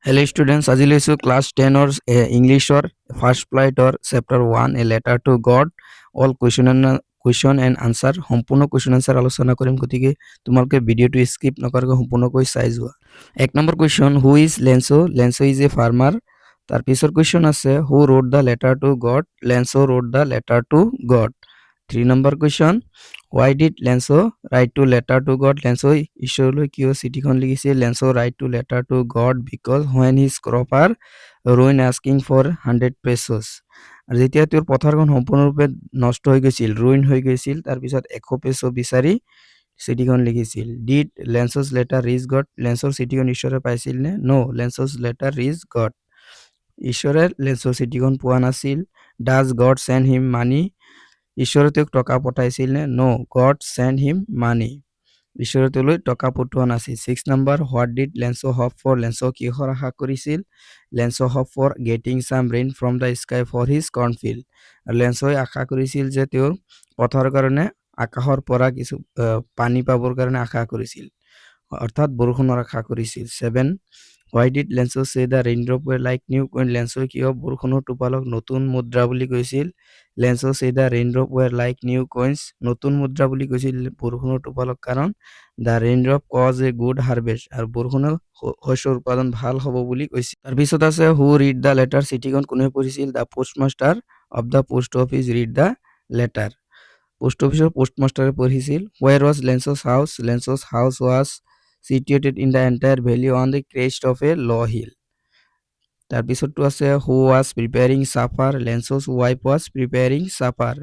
Hello students, আজি লৈছো class 10 or English or first flight or chapter 1 a letter to God all question and answer সম্পূৰ্ণ question answer আলোচনা কৰিম গতিকে তোমালোকে ভিডিওটো স্কিপ নকৰাকৈ সম্পূৰ্ণকৈ চাই যোৱা। এক number question, who is Lenso? Lenso is a farmer। তাৰ পিছৰ question আছে, who wrote the letter to God? Lenso wrote the letter to God। 3 number question, why did Lenso write to letter to God? Lenso ঈশ্বৰলৈ কিয় চিঠিখন লিখিছিল? Lenso write to letter to God because when his crop are ruined asking for 100 pesos। আৰু যেতিয়া তেওঁৰ পথাৰখন সম্পূৰ্ণৰূপে নষ্ট হৈ গৈছিল, ruin হৈ গৈছিল, তাৰপিছত 100 পেছো বিচাৰি চিঠিখন লিখিছিল। Did Lenso's letter reach God? Lensoৰ চিঠিখন ঈশ্বৰে পাইছিল নে? No, Lenso's letter reached God। ঈশ্বৰে লেন্সৰ চিঠিখন পোৱা নাছিল। Does God send him money? ঈশ্বৰে তেওঁক টকা পঠাইছিল নে? No, God sent him money। ঈশ্বৰে তেওঁলৈ টকা পঠোৱা নাছিল। 6 number, what did Lenso hope for? Lenso কিহৰ আশা কৰিছিল? Lenso hope for getting some rain from the sky for his cornfield। লেন্সই আশা কৰিছিল যে তেওঁৰ পথাৰৰ কাৰণে আকাশৰ পৰা কিছু পানী পাবৰ কাৰণে আশা কৰিছিল, অৰ্থাৎ বৰষুণৰ আশা কৰিছিল। 7, why did Lenso say the raindrop were like new coin? Lenso কিয় বৰষুণৰ টোপালক নতুন মুদ্ৰা বুলি কৈছিল? Lenso say the raindrop were like new coins, নতুন মুদ্ৰা বুলি কৈছিল বৰষুণৰ টোপালক কাৰণ the raindrop cause a good harvest, আৰু বৰষুণে শস্যৰ উৎপাদন ভাল হ'ব বুলি কৈছিল। তাৰপিছত আছে, who read the letter? চিঠিখন কোনে পঢ়িছিল? The postmaster of the post office read the letter। Post অফিচৰ পোষ্টমাষ্টাৰে পঢ়িছিল। Where was Lenso's house? Lenso's house was situated in the entire valley on the crest of a low hill। তাৰপিছতটো আছে, who was preparing supper? Lenso's wife was preparing supper।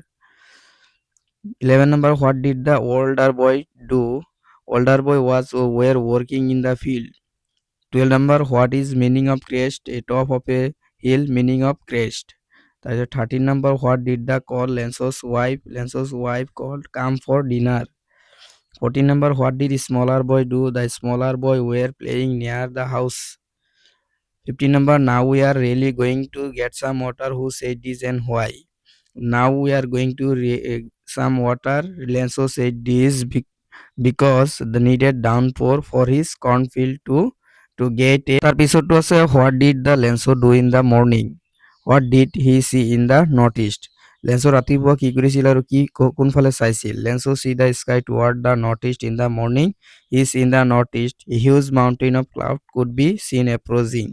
11 number, what did the older boy do? Older boy were working in the field। 12 number, what is meaning of crest? A top of a hill, meaning of crest। তাৰপিছত 13 number, what did the call Lenso's wife? Lenso's wife called come for dinner। 14 number, what did smaller boy do? The smaller boy were playing near the house। 15 number, now we are really going to get some water. Who said this and why? Now we are going to some water, Lenso said this because the needed downpour for his cornfield to get a। তাৰপিছতটো আছে, what did the Lenso do in the morning? What did he see in the northeast? লেন্সো ৰাতিপুৱা কি কৰিছিল আৰু কি কোনফালে চাইছিল? লেন্সো see the sky toward the northeast in the morning। He is in the northeast, a huge mountain of cloud could be seen approaching।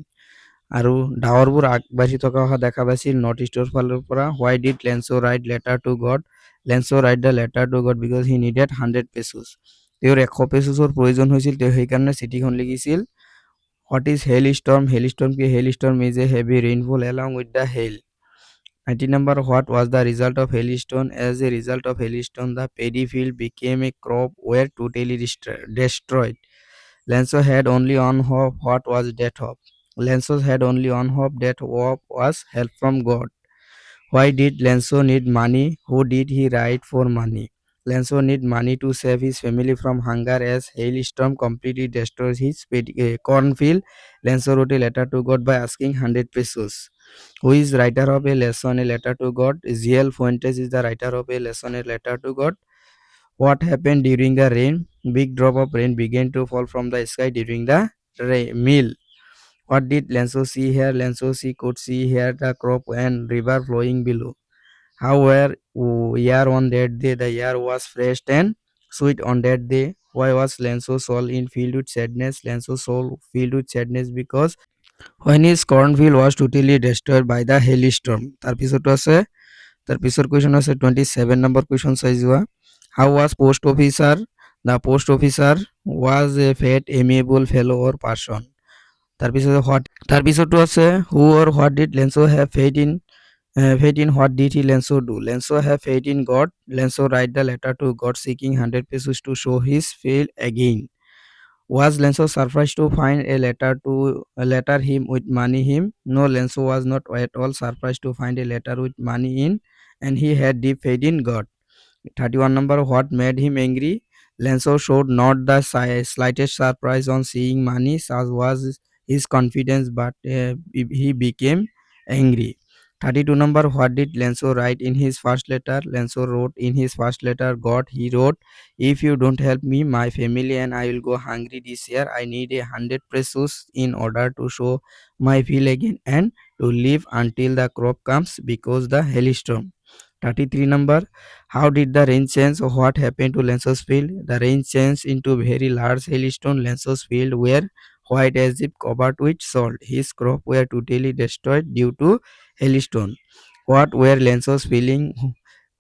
আৰু ডাৱৰবোৰ আগবাঢ়ি থকা অহা দেখা পাইছিল নৰ্থ ইষ্টৰ ফালৰ পৰা। Why did Lenso write letter to God? Lenso write the letter to God because he needed 100 pesos। তেওঁৰ 100 পেছোছৰ প্ৰয়োজন হৈছিল, তেওঁ সেইকাৰণে চিঠিখন লিখিছিল। What is hailstorm? Hailstorm কি? Hailstorm is a heavy rainfall along with the hail। 19 number, what was the result of hailstone? As a result of hailstone, the paddy field became a crop were totally destroyed। Lenso had only one hope. What was that hope? Lenso had only one hope. That hope was help from God। Why did Lenso need money? Who did he write for money? Lenso need money to save his family from hunger as hailstorm completely destroys his cornfield। Lenso wrote a letter to God by asking 100 pesos। Who is writer of a lesson, a letter to God? Ziel Fuentes is the writer of a lesson, a letter to God। What happened during the rain? Big drop of rain began to fall from the sky during the meal। What did Lenso see here? Lenso could see here the crop and river flowing below। However, year on that day, the air was fresh and sweet on that day। Why was Lenso's soul in filled with sadness? Lenso's soul filled with sadness because when his cornfield was totally destroyed by the hailstorm। তাৰ পিছৰ question আছে 27 number question চাই যোৱা। How was post officer? The post officer was a fat, amiable fellow or person। তাৰপিছতো আছে, who or what did Lenso have faith in? Faith in what did he Lenso do? Lenso have faith in God। Lenso write the letter to God seeking 100 pesos to show his faith again। Was Lenso surprised to find a letter him with money him? No, Lenso was not at all surprised to find a letter with money in, and he had deep faith in God। 31 number, what made him angry? Lenso showed not the slightest surprise on seeing money, such was his confidence, but he became angry। 32 number, what did Lenso write in his first letter? Lenso wrote in his first letter God. He wrote, if you don't help me, my family and I will go hungry this year. I need 100 pesos in order to show my field again and to live until the crop comes because the hailstorm. 33 number, how did the rain change? What happened to Lenso's field? The rain changed into very large hailstone. Lenso's field were white as if covered with salt. His crop were totally destroyed due to hailstone. What were Lenso's feeling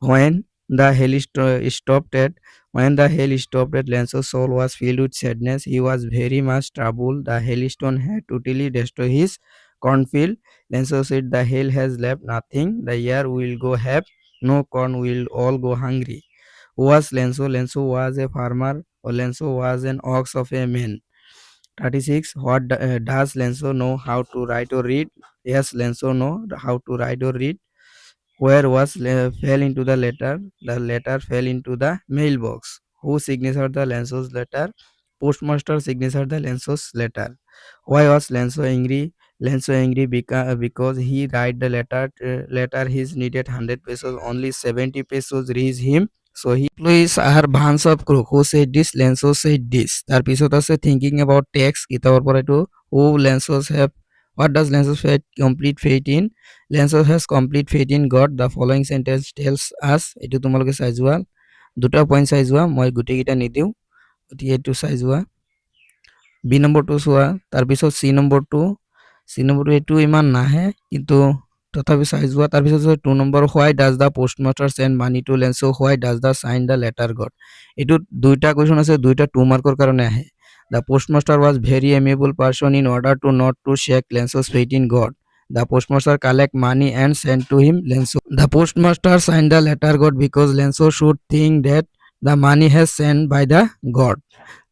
when the stopped at Lenso's soul was filled with sadness. He was very much troubled. The hailstone had totally destroyed his cornfield. Lenso said, the hail has left nothing. The year will go have no corn, will all go hungry. Who was Lenso? Lenso was a farmer, or Lenso was an ox of a man. 36. What does Lenso know how to write or read? Yes, Lenso know how to write or read. Where was fell into the letter? The letter fell into the mailbox. Who signature the Lenso's letter? Postmaster signature the Lenso's letter. Why was Lenso angry? Lenso angry because he write the letter his needed 100 pesos, only 70 pesos reach him. So he employees are bunch of crook. Who said this? Lenso said this. তাৰপিছত আছে thinking about text কিতাপৰ পৰা এইটো who Lensos have, what does Lensos have complete faith in? Lensos has complete faith in God. The following sentence tells us, এইটো তোমালোকে চাই যোৱা, দুটা পইণ্ট চাই যোৱা, মই গোটেইকেইটা নিদিওঁ, গতিকে এইটো চাই যোৱা। বি নম্বৰটো চোৱা, তাৰপিছত চি নম্বৰটো এইটো ইমান নাহে কিন্তু তথাপি চাই যোৱা। তাৰপিছত 2 number, why does the postmaster send money to Lencho, why does the sign the letter God. এইটোত দুইটা কুৱেশ্যন আছে, দুইটা 2 মাৰ্কৰ কাৰণে আহে। The postmaster was very amiable person in order to not to shake Lencho's faith in God. The postmaster collect money and send to him Lenso. The postmaster signed the letter God because Lenso should think that the money has sent by the God.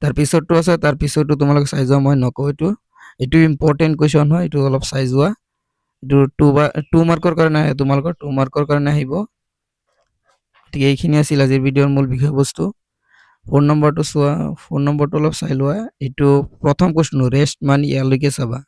তাৰপিছতটো আছে, তাৰপিছতটো তোমালোকে চাই যোৱা, মই নকওঁ এইটো। এইটো important question হয়, এইটো অলপ চাই যোৱা। এইটো 2 মাৰ্কৰ কাৰণে আহে, তোমালোকৰ 2 মাৰ্কৰ কাৰণে আহিব। গতিকে এইখিনি আছিল আজিৰ ভিডিঅ'ৰ মূল বিষয়বস্তু। 4 নম্বৰটো চোৱা, 4 নম্বৰটো অলপ চাই লোৱা। এইটো প্ৰথম কুৱেশ্যন, ৰেষ্ট মানি ইয়ালৈকে চাবা।